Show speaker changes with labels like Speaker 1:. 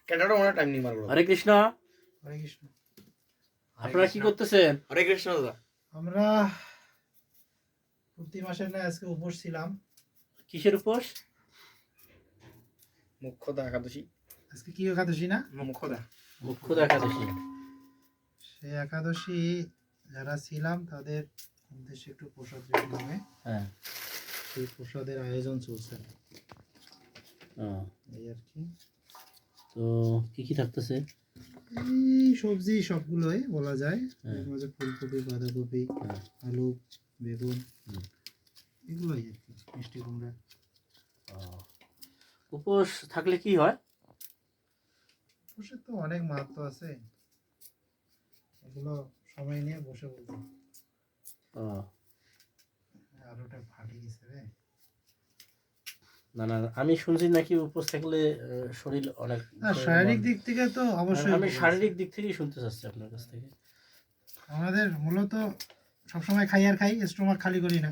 Speaker 1: ক্যাটারও অনেক টাইম নিয়ে মারবো।
Speaker 2: হরে কৃষ্ণ।
Speaker 3: হরে কৃষ্ণ।
Speaker 2: আপনারা কি করতেছেন?
Speaker 1: হরে কৃষ্ণ দাদা।
Speaker 3: আমরা প্রতি মাসের না আজকে উপোস ছিলাম।
Speaker 2: কিসের উপোস?
Speaker 1: মুখ্যদা একাদশী।
Speaker 3: আজকে কি একাদশী না?
Speaker 1: মুখ্যদা
Speaker 2: একাদশী।
Speaker 3: সেই একাদশী যারা ছিলাম তাদের উদ্দেশ্যে একটু প্রসাদ রেডি হবে।
Speaker 2: হ্যাঁ,
Speaker 3: সেই প্রসাদের আয়োজন চলছে এই আর কি।
Speaker 2: তো কি কি থাকতেছে?
Speaker 3: এই সবজি সবগুলোই বলা যায়, এর মাঝে ফুলকপি, বাঁধাকপি, আলু, বেগুন, এগুলোই আর কি, মিষ্টি কুমড়া।
Speaker 2: উপোস থাকলে কি হয়?
Speaker 3: উপোসের তো অনেক মাহাত্ম্য আছে, এগুলো সময় নিয়ে বসে বলতে। আলুটা ফাটি গেছে রে।
Speaker 2: না না, আমি শুনছি নাকি উপোস থাকলে শরীর অনেক,
Speaker 3: শারীরিক দিক থেকে তো অবশ্যই,
Speaker 2: আমি শারীরিক দিক থেকেই শুনতে চাচ্ছি আপনার কাছ থেকে।
Speaker 3: আমাদের মূলত সবসময় খাই আর খাই, স্টোমাক খালি করি না।